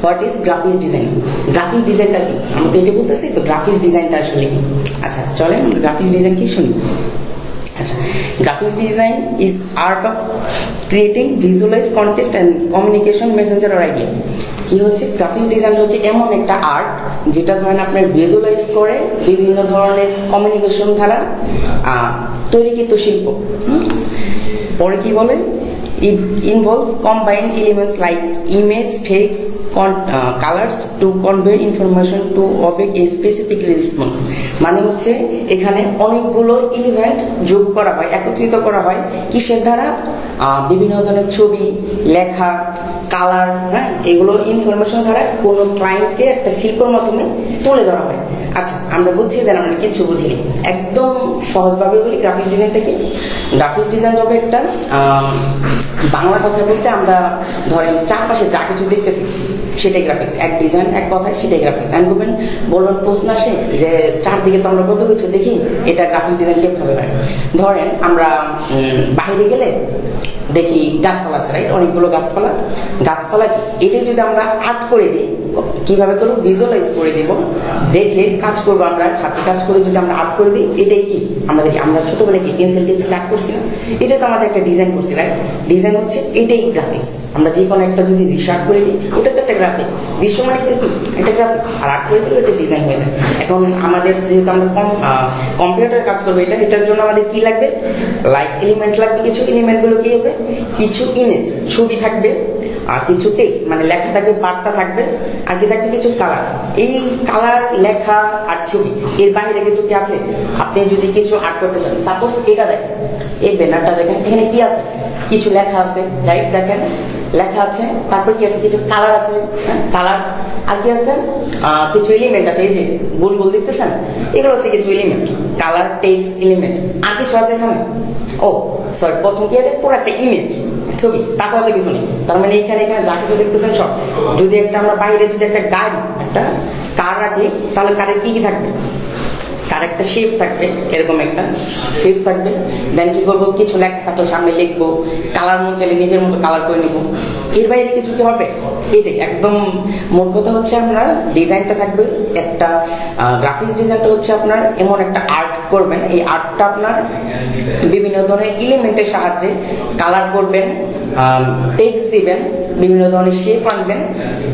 What is graphics design? Graphics ডিজাইনটা কি? আমি তো এটা বলতেছি, তো গ্রাফিক্স ডিজাইনটা আসলে কি? আচ্ছা চলেন আমরা গ্রাফিক্স ডিজাইন কি শুনি। আচ্ছা, graphics design is art of creating visualise content and communication messenger or idea. কি হচ্ছে গ্রাফিক্স ডিজাইন? হচ্ছে এমন একটা আর্ট যেটা ধরেন আপনার ভিজুয়ালাইজ করে বিভিন্ন ধরনের কমিউনিকেশন দ্বারা তৈরিকৃত শিল্প। পরে কি বলে, it involves combined elements like image, text, colors to convey information to object a specific response। মানে হচ্ছে এখানে অনেকগুলো এলিমেন্ট যোগ করা হয়, একত্রিত করা হয় কিসের দ্বারা? বিভিন্ন ধরনের ছবি, লেখা, কালার, হ্যাঁ, এগুলো ইনফরমেশন দ্বারা কোনো ক্লায়েন্টকে একটা শিল্পের মাধ্যমে তুলে ধরা হয়। আচ্ছা আমরা বুঝছি, দেন আমরা কিছু বুঝিনি, একদম সহজভাবে বলি গ্রাফিক্স ডিজাইনটা কি। গ্রাফিক্স ডিজাইন হবে একটা বাংলা কথা বলতে আমরা ধরেন চারপাশে যা কিছু দেখতেছি সেটাই গ্রাফিক্স। এক ডিজাইন এক কথায় সেটাই গ্রাফিক্স। আমি বলবেন প্রশ্ন আসে যে চারদিকে তো আমরা কত কিছু দেখি, এটা গ্রাফিক্স ডিজাইন কিভাবে হয়? ধরেন আমরা বাইরে গেলে দেখি গাছপালা আছে, রাইট? অনেকগুলো গাছপালা কি এটাই যদি আমরা আর্ট করে দিই, কিভাবে করবো? ভিজুয়ালাইজ করে দিব, দেখে কাজ করবো, আমরা হাতে কাজ করে যদি আমরা আর্ট করে দিই, এটাই কি আমরা ছোটবেলায় কি পেন্সিল টেন্সিল আর্ট করছি না? এটাই তো আমাদের একটা ডিজাইন করছি, রাইট? ডিজাইন হচ্ছে এটাই গ্রাফিক্স। আমরা যে কোনো একটা যদি দৃশ্য আর্ট করে দিই, ওটা তো একটা গ্রাফিক্স। দৃশ্য মানে তো কি এটা গ্রাফিক্স, আর আর্ট করে দিলে এটা ডিজাইন হয়ে যায়। এখন আমাদের যেহেতু আমরা কম্পিউটার কাজ করবো, এটার জন্য আমাদের কি লাগবে? লাইক এলিমেন্ট লাগবে। কিছু এলিমেন্টগুলো কি হবে? কিছু ইমেজ, ছবি থাকবে, আর কিছু টেক্সট মানে লেখা থাকবে, বার্তা থাকবে, আর কি থাকবে? কিছু কালার। এই কালার, লেখা আর ছবি, এর বাইরে কিছু কি আছে? আপনি যদি কিছু আর্ট করতে চান, সাপোজ এটা দেখেন, এই ব্যানারটা দেখেন, এখানে কি আছে? কিছু লেখা আছে, রাইট? দেখেন লেখা আছে, তারপর কি আছে? কিছু কালার আছে, কালার, আর কি আছে? কিছু এলিমেন্ট আছে, এই যে গোল গোল দেখতেছেন, এগুলো হচ্ছে কিছু এলিমেন্ট, কালার, টেক্সট, এলিমেন্ট। আর কিছু আছে এখানে? ও সরি, প্রথম কি এটা? পুরো একটা ইমেজ, ছবি, তাছাড়া তো কিছু নেই। তার মানে এখানে যা কিছু দেখতেছেন সব। যদি আমরা বাইরে যদি একটা গাড়ি, একটা কার রাখি, তাহলে কারের কি কি থাকবে? তার একটা শেপ থাকবে, এরকম একটা শেপ থাকবে। দেন কি করবো? কিছু লেখা থাকলে সামনে লিখবো, কালার মন চাইলে নিজের মতো কালার করে নিবো। এর বাইরে কিছু কি হবে? এটাই একদম মোট কথা হচ্ছে আপনার ডিজাইনটা থাকবে একটা গ্রাফিক্স ডিজাইনটা হচ্ছে আপনার এমন একটা আর্ট করবেন, এই আর্টটা আপনার বিভিন্ন ধরনের এলিমেন্টের সাহায্যে কালার করবেন, টেক্সট দিবেন, বিভিন্ন ধরনের শেপ আনবেন।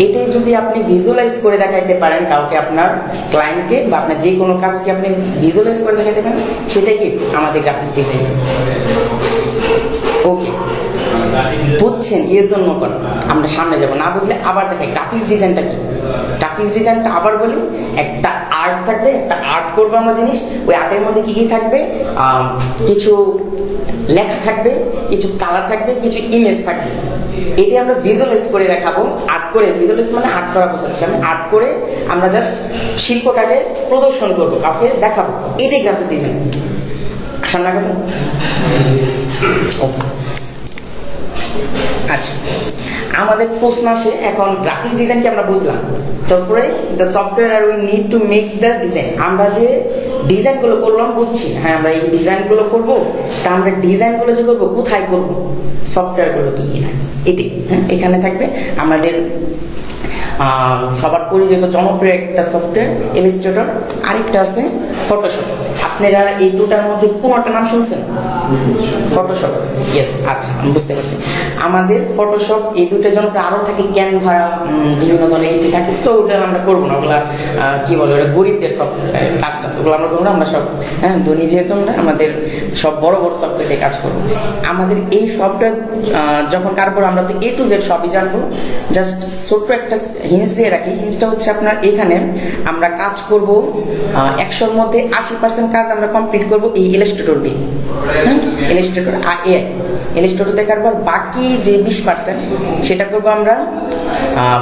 এটাই যদি আপনি ভিজুয়ালাইজ করে দেখাইতে পারেন কাউকে, আপনার ক্লায়েন্টকে, বা আপনার যে কোনো কাজকে আপনি ভিজুয়ালাইজ করে দেখাইতে পারেন, সেটাই কি আমাদের গ্রাফিক্স ডিজাইন। ওকে, বুঝছেন? এর জন্য আমরা সামনে যাব, না বুঝলে আবার দেখাই গ্রাফিক্স ডিজাইনটা কি। গ্রাফিক্স ডিজাইনটা আবার বলি, একটা আর্ট থাকবে, একটা আর্ট করবো আমরা জিনিস, ওই আর্টের মধ্যে কি কি থাকবে? কিছু লেখা থাকবে, কিছু কালার থাকবে, কিছু ইমেজ থাকবে। এটি আমরা ভিজুয়ালাইজ করে দেখাবো, আর্ট করে। ভিজুয়ালাইজ মানে আর্ট করা বোঝাচ্ছে, আমি আর্ট করে আমরা জাস্ট শিল্পটাকে প্রদর্শন করবো, কাউকে দেখাবো, এটাই গ্রাফিক্স ডিজাইন। সামনে কথা। ওকে, আচ্ছা আমাদের প্রশ্ন আসে এখন, গ্রাফিক্স ডিজাইন কি আমরা বুঝলাম, তারপরে দ্য সফটওয়্যার আর we need to make the design. আমরা যে ডিজাইনগুলো করলাম বুঝছি, হ্যাঁ আমরা এই ডিজাইনগুলো করবো, তা আমরা ডিজাইনগুলো যে করবো কোথায় করবো? সফটওয়্যারগুলো কি কি থাকে এটি, হ্যাঁ এখানে থাকবে আমাদের সবার পরিচিত জনপ্রিয় একটা সফটওয়্যার ইলাস্ট্রেটর, আরেকটা আছে ফটোশপ। আপনারা এই দুটার মধ্যে কোনটা নাম শুনছেন? Photoshop, yes. আচ্ছা আমি বুঝতে পারছি। আমাদের ফটোশপ, এই দুটোর জন্য আরও থাকে ক্যানভা, বিভিন্ন ধরনের এটি থাকে, তো ওগুলো আমরা করবো না, ওগুলা কি বলে, ওটা গরিবদের সব কাজ ওগুলো আমরা করবো না। আমরা সব ধনী যেহেতু আমরা, আমাদের সব বড় বড় সফটওয়্যার দিয়ে কাজ করবো। আমাদের এই সফটওয়্যার যখন কাজ করবো, আমরা তো A to Z সবই জানবো। জাস্ট ছোট্ট একটা হিন্স দিয়ে রাখি, হিন্সটা হচ্ছে আপনার এখানে আমরা কাজ করব 100-র মধ্যে 80% কাজ আমরা কমপ্লিট করব এই ইলাস্ট্রেটর দিয়ে, হ্যাঁ ইলাস্ট্রেটর AI ইলাস্ট্রেটর দিয়ে কারবার, বাকি যে 20% সেটা করবো আমরা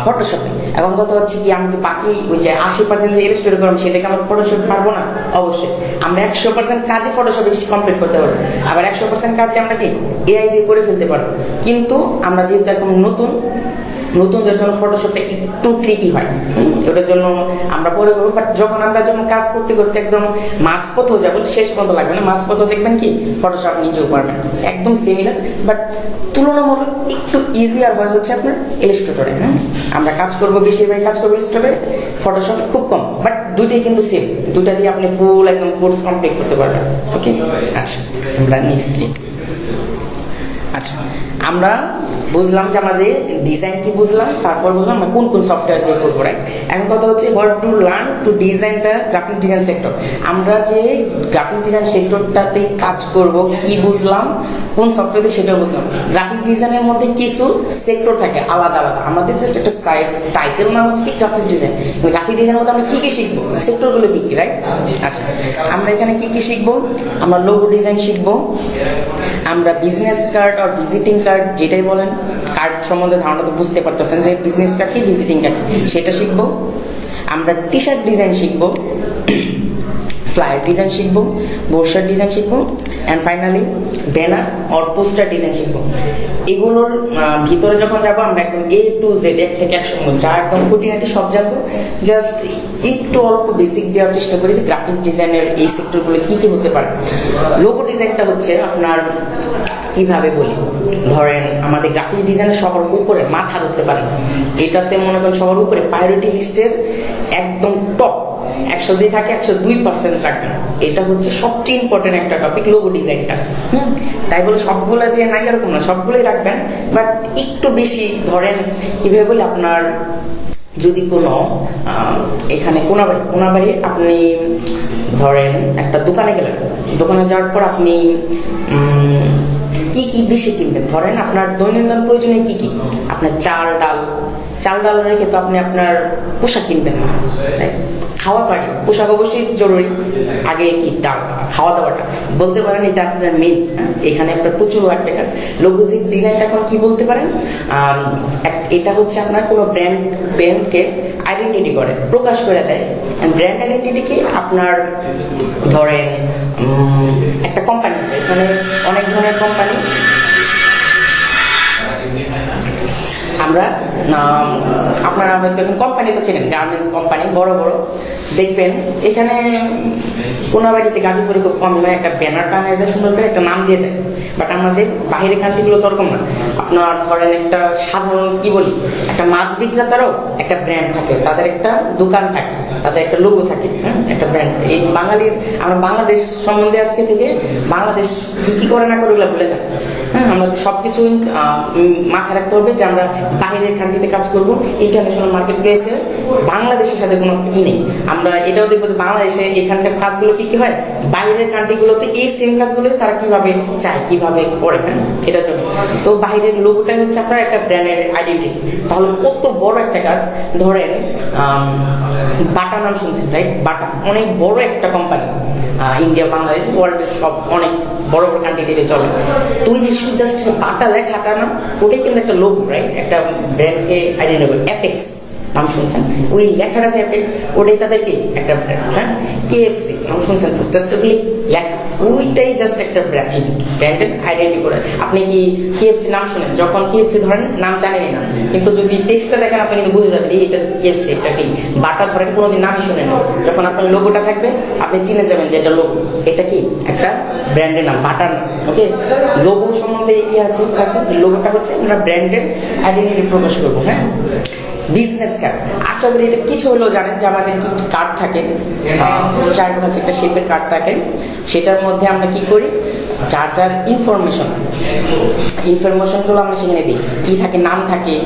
ফটোশপে। এখন কথা হচ্ছে কি, আমি বাকি ওই যে 80% যে ইলাস্ট্রেটর করলাম সেটাকে আমরা ফটোশপ পারবো না। অবশ্যই আমরা 100% কাজে ফটোশপে কমপ্লিট করতে পারবো, আবার 100% কাজে আমরা কি AI দিয়ে করে ফেলতে পারবো। কিন্তু আমরা যেহেতু এখন নতুন, নতুনদের জন্য ফটোশপটা একটু ট্রিকি হয়, ওটার জন্য আমরা পরে করবো। বাট যখন আমরা যখন কাজ করতে করতে একদম মাঝপথেও যাবো, শেষ পর্যন্ত লাগবে না, মাঝপথেও দেখবেন কি ফটোশপ নিজেও পারবেন, একদম সিমিলার। বাট তুলনামূলক একটু ইজিয়ার হয় হচ্ছে আপনার ইলাস্ট্রেটরে। হ্যাঁ, আমরা কাজ করবো, বেশিরভাগ কাজ করবো ইলাস্ট্রেটরে, ফটোশপ খুব কম। বাট দুইটাই কিন্তু সেম, দুইটা দিয়ে আপনি ফুল একদম কোর্স কমপ্লিট করতে পারবেন। ওকে, আচ্ছা আমরা নেক্সট। আচ্ছা, আমরা বুঝলাম যে আমাদের ডিজাইন কি বুঝলাম, তারপর বুঝলাম আমরা কোন কোন সফটওয়্যার দিয়ে করবো, রাইট? এখন কথা হচ্ছে what to learn to design the graphic design sector. আমরা যে গ্রাফিক ডিজাইন সেক্টরটাতে কাজ করব কি বুঝলাম, কোন সফটওয়্যার দিয়ে সেটাও বুঝলাম। গ্রাফিক ডিজাইনের মধ্যে কিছু সেক্টর থাকে আলাদা আলাদা, আমাদের জাস্ট একটা টাইটেল নাম হচ্ছে কি গ্রাফিক ডিজাইন। গ্রাফিক ডিজাইনের মধ্যে আমরা কি কি শিখবো, সেক্টরগুলো কি কি, রাইট? আচ্ছা, আমরা এখানে কি কি শিখবো, আমরা লোগো ডিজাইন শিখবো, আমরা বিজনেস কার্ড আর ভিজিটিং কার্ড যেটাই বলেন, কার্ড সম্বন্ধে ধারণা তো বুঝতে পারতেছেন যে বিজনেস কার্ড কি, ভিজিটিং কার্ড সেটা শিখবো। আমরা টি শার্ট ডিজাইন শিখবো, ফ্লায়ার ডিজাইন শিখবো, ব্রোশার ডিজাইন শিখবো, and finally banner or poster design শিখবো। এগুলোর ভিতরে যখন যাবো আমরা একদম A to Z, 1 থেকে 100 যা একদম খুঁটিনাটি সব জানবো। জাস্ট একটু অল্প বেসিক দেওয়ার চেষ্টা করি যে গ্রাফিক ডিজাইনের এই সেক্টরগুলো কি কি হতে পারে। লোগো ডিজাইনটা হচ্ছে আপনার কিভাবে বলি, ধরেন আমাদের গ্রাফিক্স ডিজাইনের সবার উপরে মাথা ধরতে পারেন, এটাতে মনে করেন সবার উপরে প্রায়োরিটি লিস্টের একদম টপ 100 যে থাকে 102% রাখবেন। এটা হচ্ছে সবচেয়ে ইম্পর্টেন্ট একটা টপিক, লোগো ডিজাইনটা। তাই বলে সবগুলো যে নাই এরকম না, সবগুলোই রাখবেন, বাট একটু বেশি ধরেন কিভাবে বলি, আপনার যদি কোনো এখানে কোনাবাড়ি আপনি ধরেন একটা দোকানে গেলেন, দোকানে যাওয়ার পর আপনি কি কি বেশি কিনবেন, ধরেন আপনার দৈনন্দিন প্রয়োজনে কি কি, আপনার চাল ডাল রেখে তো আপনি আপনার পোশাক কিনবেন না, খাওয়া তো আগে, পোশাক অবশ্যই জরুরি, আগে কি খাওয়া দাওয়াটা বলতে পারেন, এটা আপনার মেন। এখানে আপনার প্রচুর লাগবে কাজ। লোগোজিক ডিজাইনটা এখন কি বলতে পারেন, এটা হচ্ছে আপনার কোনো ব্র্যান্ডকে আইডেন্টিটি করে, প্রকাশ করে দেয়। ব্র্যান্ড আইডেন্টিটি কি, আপনার ধরেন একটা কোম্পানি আছে, এখানে অনেক ধরনের কোম্পানি, আমরা আপনারা হয়তো এখন কোম্পানি তো চেনেন, গার্মেন্টস কোম্পানি বড় বড় দেখবেন, এখানে কোনাবাড়িতে গাজীপুরে খুব কম হয়, একটা ব্যানার টাঙায় দেয়, সুন্দর করে একটা নাম দিয়ে দেয়। বাট আমাদের বাইরের কান্ট্রিগুলো তো ওরকম না, আপনার ধরেন একটা সাধারণ কি বলি, একটা মাছ বিক্রেতারও একটা ব্র্যান্ড থাকে, তাদের একটা দোকান থাকে, তাদের একটা লোগো থাকে, একটা ব্র্যান্ড। এই বাঙালির, আমরা বাংলাদেশ সম্বন্ধে আজকে থেকে বাংলাদেশ কি কি করে না করে ওগুলো ভুলে যান। হ্যাঁ, আমাদের সবকিছু মাথায় রাখতে হবে যে আমরা বাইরের কান্ট্রিতে কাজ করব, ইন্টারন্যাশনাল মার্কেট প্লেসে বাংলাদেশের সাথে কোনো ই নেই। আমরা এটাও দেখবো যে বাংলাদেশে এখানকার কাজগুলো কি কি হয়, বাইরের কান্ট্রিগুলোতে এই সেম কাজগুলো তারা কিভাবে চায়, কিভাবে করে। হ্যাঁ, এটার জন্য তো বাইরের লোগোটাই হচ্ছে আপনার একটা ব্র্যান্ডের আইডেন্টিটি। তাহলে কত বড় একটা কাজ, ধরেন বাটা নাম শুনছেন, রাইট? বাটা অনেক বড় একটা কোম্পানি, ইন্ডিয়া, বাংলাদেশ, ওয়ার্ল্ডের সব অনেক বড় বড় কান্ট্রি থেকে চলে। তো ওই যে জাস্ট বাটা লেখাটা না, ওটাই কিন্তু একটা লোগো, রাইট? একটা ব্র্যান্ডকে আইডেন্টিফাই করে। অ্যাপেক্স নাম শুনছেন, ওই লেখাটা যে অ্যাপেক্স, ওটাই তাদেরকে একটা ব্র্যান্ড। হ্যাঁ, KFC নাম শুনছেন, জাস্ট লেখা, ওইটাই জাস্ট একটা ব্র্যান্ডেড আইডেন্টি করে। আপনি কি KFC নাম শুনেন, যখন KFC ধরেন নাম জানেনই না, কিন্তু যদি টেক্সটটা দেখেন আপনি কিন্তু বুঝে যাবেন এটা KFC, এটা কি। বাটা ধরেন কোনোদিন নামই শুনেন, যখন আপনার লোগোটা থাকবে আপনি চিনে যাবেন যে এটা লোগো, এটা কি একটা ব্র্যান্ডের নাম, বাটার নাম। ওকে, লোগো সম্বন্ধে কি আছে, যে লোগোটা হচ্ছে আমরা ব্র্যান্ডের আইডেন্টিটি প্রকাশ করবো। হ্যাঁ, বিজনেস কার্ড, আশা করি এটা কিছু হলেও জানেন যে আমাদের কি কার্ড থাকে, 4-5 একটা শেপের কার্ড থাকে, সেটার মধ্যে আমরা কি করি, যার যার ইনফরমেশনগুলো আমরা সেখানে দিই। কি থাকে, নাম থাকে,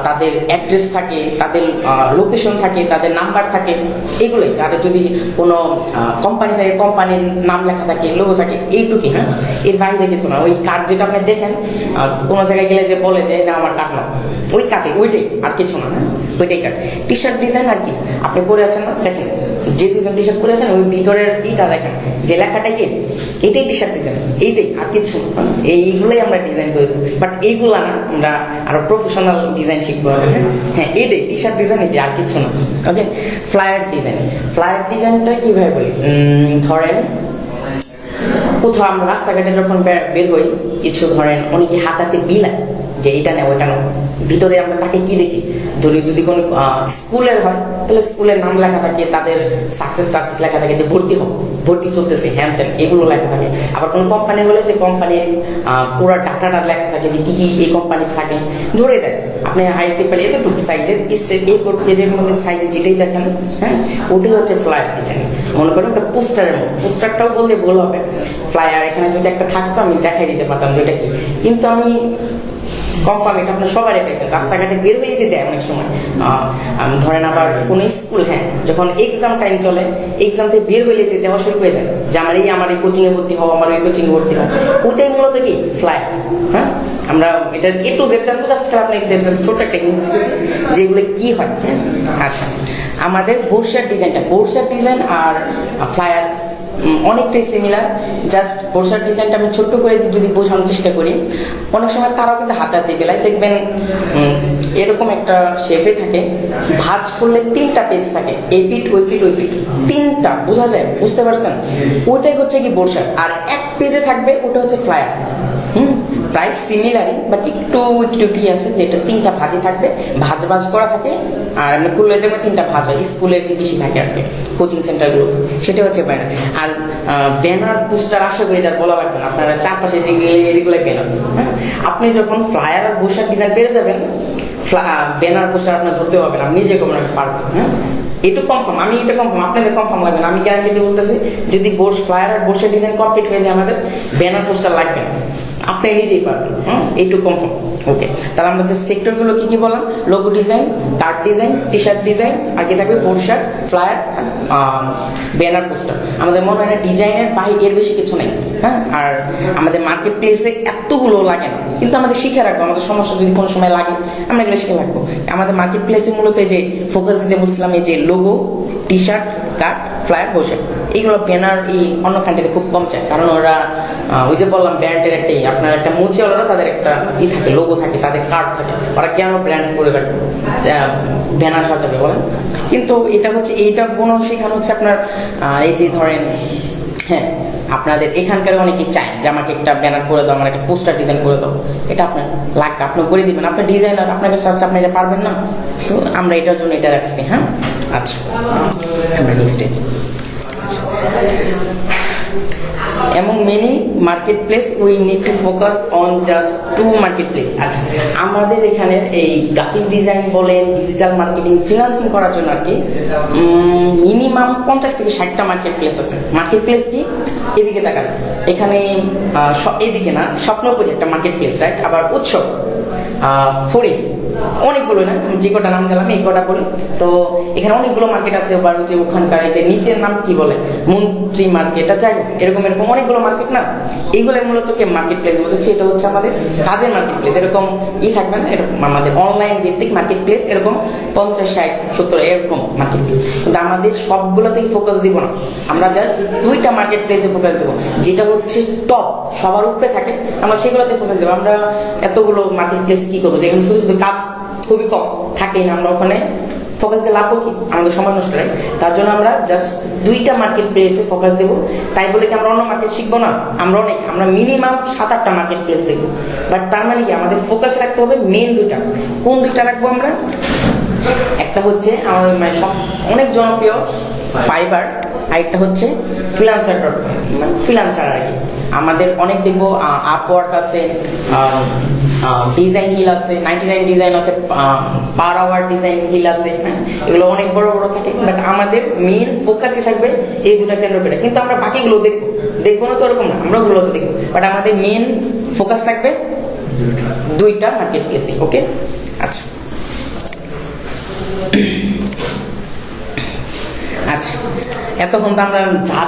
তাদের অ্যাড্রেস থাকে, তাদের লোকেশন থাকে, তাদের নাম্বার থাকে, এগুলোই। আর যদি কোনো কোম্পানি থাকে, কোম্পানির নাম লেখা থাকে, লোগো থাকে, এইটুকুই। হ্যাঁ, এর বাইরে কিছু না। ওই কার্ড যেটা আপনি দেখেন কোনো জায়গায় গেলে যে বলে যে না আমার কার্ড না, ওই কার্ডে ওইটাই, আর কিছু না। হ্যাঁ, ওইটাই কার্ড। টি শার্ট ডিজাইন আর কি, আপনি পরে আছেন না, দেখেন যে দুজন টি শার্ট পরে আছেন ওই ভিতরের ইটা দেখেন, যে লেখাটাই কি, এটাই টি শার্ট ডিজাইন, এইটাই, আর কিছু। এইগুলোই আমরা ডিজাইন করে দেবো। বাট এইগুলা না, আমরা আরো প্রফেশনাল ডিজাইন শিখবো। হ্যাঁ, এটাই টি শার্ট ডিজাইন, এটাই, আর কিছু না। ওকে, ফ্লায়ার ডিজাইনটা কিভাবে বলি, ধরেন কোথাও আমরা রাস্তাঘাটে যখন বের হই, কিছু ধরেন অনেকে হাতাতে বিলায়, যে এটা নেও ওইটা নেও। ভিতরে আমরা তাকে কি দেখি, ধরি যদি কোনো স্কুলের হয় তাহলে স্কুলের নাম লেখা থাকে, তাদের সাকসেস টাকসেস লেখা থাকে, যে ভর্তি হোক, ভর্তি চলতেছে, হ্যান ত্যান এগুলো লেখা থাকে। আবার কোনো কোম্পানি হলে যে কোম্পানির পুরো ডাটাটা লেখা থাকে, যে কি কি এই কোম্পানি থাকে ধরে দেয়। আপনি হাইতে পারে এতটুকু সাইজের A4 পেজের মধ্যে সাইজে যেটাই দেখেন, হ্যাঁ ওটাই হচ্ছে ফ্লায়ার ডিজাইন। মনে করেন একটা পোস্টারের মতো, পোস্টারটাও বলতে ভুল হবে, ফ্লায়ার এখানে যদি একটা থাকতো আমি দেখাই দিতে পারতাম যে এটা কি। কিন্তু আমি কনফার্ম এটা আপনার সবারই পেয়েছেন, রাস্তাঘাটে বের হয়ে যেতে অনেক সময় ধরেন আবার কোনো স্কুল, হ্যাঁ যখন এক্সাম টাইম চলে, এক্সাম থেকে বের হয়ে যেতে দেওয়া শুরু করে দেন যে আমার এই কোচিংয়ে ভর্তি হও, আমার ওই কোচিংয়ে ভর্তি হও, ওটাই মূলত কি ফ্লায়ার। হ্যাঁ আমরা এটার A to Z জানবো, জাস্ট আপনি ছোট্ট একটা হিন্স দিতেছি যেগুলো কি হয়। হ্যাঁ আচ্ছা, আমাদের বোর্ডশার ডিজাইন আর ফ্লায়ার অনেকটাই সিমিলার, জাস্ট বোর্ডশার ডিজাইনটা আমি ছোট্ট করে যদি বোঝানোর চেষ্টা করি, অনেক সময় তারাও কিন্তু হাতে হাতে বেলায় দেখবেন এরকম একটা শেপে থাকে, ভাঁজ করলে 3টা পেজ থাকে, এই পিঠ ওই পিঠ ওই পিঠ, 3টা বোঝা যায়, বুঝতে পারছেন? ওইটাই হচ্ছে কি বোর্ডশার, আর এক পেজে থাকবে ওটা হচ্ছে ফ্লায়ার। প্রায় সিমিলারই, বাট একটু আছে, যেটা 3টা ভাঁজই থাকবে, ভাঁজ করা থাকে। আর এমনি খুললে যেমন 3টা ভাঁজ হয়, স্কুলের বেশি থাকে আর কি, কোচিং সেন্টারগুলোতে, সেটা হচ্ছে ব্যানার। আর ব্যানার পোস্টার আশা করি এটা বলা লাগবে না, আপনারা চারপাশে যে এগুলো ব্যানার। হ্যাঁ আপনি যখন ফ্লায়ার আর বোর্ডশার ডিজাইন পেয়ে যাবেন, ব্যানার পোস্টার আপনার ধরতে হবে না, আপনি নিজে কমন আমি পারবেন। হ্যাঁ এটা কনফার্ম, আমি এটা কনফার্ম, আপনাদের কনফার্ম লাগবে না, আমি গ্যারান্টি দিয়ে বলতেছি, যদি ফ্লায়ার আর বোর্ডশার ডিজাইন কমপ্লিট হয়ে যায় আমাদের ব্যানার পোস্টার লাগবে না, আপনি নিজেই পারবেন। এইটুকু কনফার্ম। ওকে, তাহলে আমাদের সেক্টরগুলো কি কি বললাম? Logo design, card design, T shirt design, আর কি থাকবে বোর্ডশার, ফ্লায়ার, ব্যানার পোস্টার। আমাদের মনে হয় না ডিজাইনের এর বেশি কিছু নেই। হ্যাঁ আর আমাদের মার্কেট প্লেসে এতগুলো লাগে না, কিন্তু আমাদের শিখে রাখবো, আমাদের সমস্যা যদি কোনো সময় লাগে আমরা এগুলো শিখে রাখবো। আমাদের মার্কেট প্লেসে মূলত এই যে ফোকাস দিতে বলছিলাম, এই যে logo, T shirt, card, flyer, বোর্ডশার, এইগুলো ব্যানার এই অন্য কান্ট্রিতে খুব কম চায়, কারণ ওরা ওই যে বললাম ব্র্যান্ডের একটাই, আপনার একটা মুচিওয়ালারা তাদের একটা থাকে, লোগো থাকে, তাদের কার্ড থাকে, ওরা কেন ব্র্যান্ড করে রাখবে, ব্যানার সাজাবে বলেন। কিন্তু এটা হচ্ছে, এইটা কোনো শেখানো হচ্ছে আপনার এই যে ধরেন, হ্যাঁ আপনাদের এখানকার অনেকেই চায় যে আমাকে একটা ব্যানার করে দাও, আমার একটা পোস্টার ডিজাইন করে দাও, এটা আপনার লাগবে, আপনি করে দিবেন, আপনার ডিজাইনার আপনাকে সার্চ, আপনি এটা পারবেন না, তো আমরা এটার জন্য এটা রাখছি। হ্যাঁ আচ্ছা, আমরা next among many marketplace we need to focus on just 2 marketplace। আচ্ছা, আমাদের এখানে এই গ্রাফিক ডিজাইন বলেন, ডিজিটাল মার্কেটিং, ফ্রিল্যান্সিং করার জন্য আর কি মিনিমাম 50 থেকে 60টা মার্কেটপ্লেস আছে। মার্কেটপ্লেস কি? এদিকে তাকান, এখানে এদিকে না, স্বপ্নপুরি একটা মার্কেটপ্লেস, রাইট? আবার উৎসব, ফরিং, অনেকগুলো না, যে কটা নাম দিলাম এই কটা বলি। তো এখানে অনেকগুলো মার্কেট আছে, আবার যে ওখানকার এই যে নিচের নাম কি বলে, মন্ত্রী মার্কেট, যাই হোক এরকম অনেকগুলো মার্কেট না, এইগুলো মূলত কে মার্কেট প্লেস বলছে, এটা হচ্ছে আমাদের কাজের মার্কেট প্লেস। এরকম থাকবে না, এটা আমাদের অনলাইন ভিত্তিক মার্কেট প্লেস, এরকম 50, 60, 70 এরকম মার্কেট প্লেস। কিন্তু আমাদের সবগুলোতেই ফোকাস দিব না, আমরা জাস্ট 2টা মার্কেট প্লেসে ফোকাস দেবো, যেটা হচ্ছে টপ, সবার উপরে থাকে, আমরা সেগুলোতে ফোকাস দেবো। আমরা এতগুলো মার্কেট প্লেসে কি করবো, যেখানে শুধু শুধু কাজ খুবই কম থাকেই না, আমরা ওখানে ফোকাস দিয়ে লাভ কি, আমাদের সময় নষ্ট হয়। তার জন্য আমরা জাস্ট 2টা মার্কেট প্লেসে ফোকাস দেবো। তাই বলে কি আমরা অন্য মার্কেট শিখবো না? আমরা মিনিমাম 7-8টা মার্কেট প্লেস দেখবো, বাট তার মানে কি আমাদের ফোকাস রাখতে হবে মেন 2টা। কোন 2টা রাখবো আমরা? একটা হচ্ছে আমাদের সব অনেক জনপ্রিয় ফাইবার, আরেকটা হচ্ছে freelancer.com, ফ্রিল্যান্সার আর কি। আমাদের অনেক দেখবো আপওয়ার্ক আছে, ডিজাইন হিল আছে, 99 ডিজাইন আছে, পার আওয়ার ডিজাইন হিল আছে, হ্যাঁ এগুলো অনেক বড় বড় থাকে, বাট আমাদের মেইন ফোকাসই থাকবে এই 2টা কেন্দ্র করে। কিন্তু আমরা বাকিগুলো দেখবো না তো এরকম না, আমরা ওগুলোতে দেখবো, বাট আমাদের মেইন ফোকাস থাকবে 2টা মার্কেট প্লেসে। ওকে আচ্ছা, আচ্ছা এতক্ষণ তো আমরা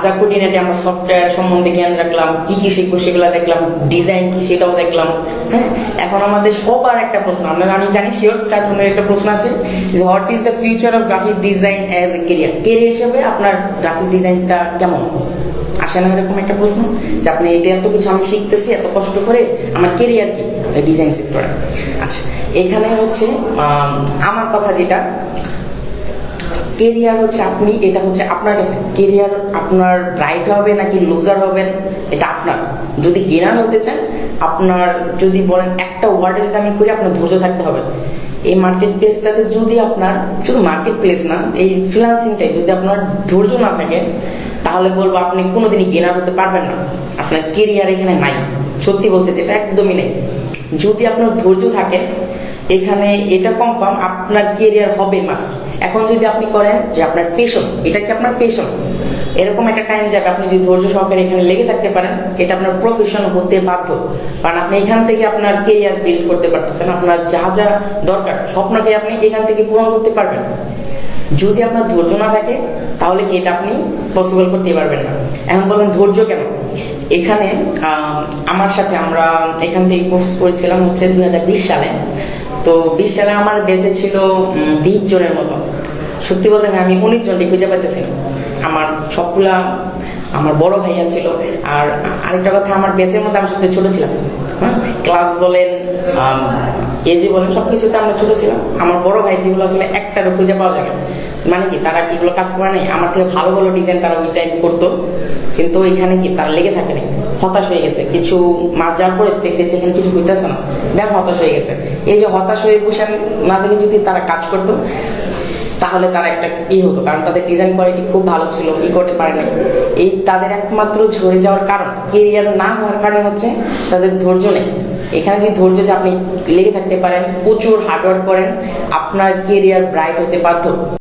যা খুঁটিনাটি আমরা সফটওয়্যার সম্বন্ধে জ্ঞান রাখলাম, কি কি শিখবো সেগুলো দেখলাম, ডিজাইন কি সেটাও দেখলাম। হ্যাঁ এখন আমাদের সবার একটা প্রশ্ন, আমি জানি শিওর 4 জনের একটা প্রশ্ন আছে, what is the future of graphic design as a career হিসেবে আপনার গ্রাফিক ডিজাইনটা কেমন? আসে না এরকম একটা প্রশ্ন, যে আপনি এটা এত কিছু আমি শিখতেছি এত কষ্ট করে, আমার কেরিয়ার কি ডিজাইন সেক্টরে? আচ্ছা এখানে হচ্ছে আমার কথা, যেটা কেরিয়ার হচ্ছে আপনি, এটা হচ্ছে আপনার কাছে, কেরিয়ার আপনার ব্রাইট হবে নাকি লুজার হবেন এটা আপনার। যদি গেনার হতে চান আপনার যদি বলেন একটা ওয়ার্ডে যদি আমি করি, আপনার ধৈর্য থাকতে হবে। এই মার্কেট প্লেসটাতে যদি আপনার, শুধু মার্কেট প্লেস না, এই ফ্রিল্যান্সিংটাই যদি আপনার ধৈর্য না থাকে, তাহলে বলবো আপনি কোনোদিনই গেনার হতে পারবেন না। আপনার কেরিয়ার এখানে নাই, সত্যি বলতে যেটা একদমই নেই। যদি আপনার ধৈর্য থাকে এখানে, এটা কনফার্ম আপনার কেরিয়ার হবে মাস্ট। এখন যদি আপনি করেন যে আপনার পেশন, এটা কি আপনার পেশন, এরকম একটা টাইম যাবে আপনি যদি ধৈর্য সহকারে এখানে লেগে থাকতে পারেন, এটা আপনার প্রফেশন হতে বাধ্য। কারণ আপনি এখান থেকে আপনার কেরিয়ার বিল্ড করতে পারতেছেন, আপনার যা যা দরকার স্বপ্নকে আপনি এখান থেকে পূরণ করতে পারবেন। যদি আপনার ধৈর্য না থাকে তাহলে কি এটা আপনি পসিবল করতে পারবেন না। এখন বলবেন ধৈর্য কেন? এখানে আমার সাথে আমরা এখান থেকে কোর্স করেছিলাম হচ্ছে 2020 সালে। তো 20 সালে আমার বেঁচে ছিল 20 জনের মতো। সত্যি বলতে আমি 19 জনকে খুঁজে পাইতেছিলাম। আমার সবগুলা আমার বড় ভাইয়া ছিল। আর আরেকটা কথা, আমার ব্যাচের মধ্যে আমি সবচেয়ে ছোট ছিলাম। হ্যাঁ, ক্লাস বলেন, এজে বলেন, সবকিছুতে আমরা ছোট ছিলাম। আমার বড় ভাই যেগুলো আসলে একটারও খুঁজে পাওয়া যাবে, মানে কি তারা কিগুলো কাজ করে নাই, আমার থেকে ভালো ভালো ডিজাইন তারা ওই টাইম করতো, কিন্তু ওইখানে কি তারা লেগে থাকে নাই, হতাশ হয়ে গেছে। কিছু মাস যাওয়ার পরে দেখতেছে এখানে কিছু হইতেছে না, দেখ হতাশ হয়ে গেছে। এই যে হতাশ হয়ে বসে না থেকে যদি তারা কাজ করতো, তাহলে তারা একটা হতো, কারণ তাদের ডিজাইন কোয়ালিটি খুব ভালো ছিল, করতে পারে না। এই তাদের একমাত্র ঝরে যাওয়ার কারণ, কেরিয়ার না হওয়ার কারণ হচ্ছে তাদের ধৈর্য নেই। এখানে যদি ধৈর্য দিয়ে আপনি লেগে থাকতে পারেন, প্রচুর হার্ডওয়ার্ক করেন, আপনার কেরিয়ার ব্রাইট হতে বাধ্য।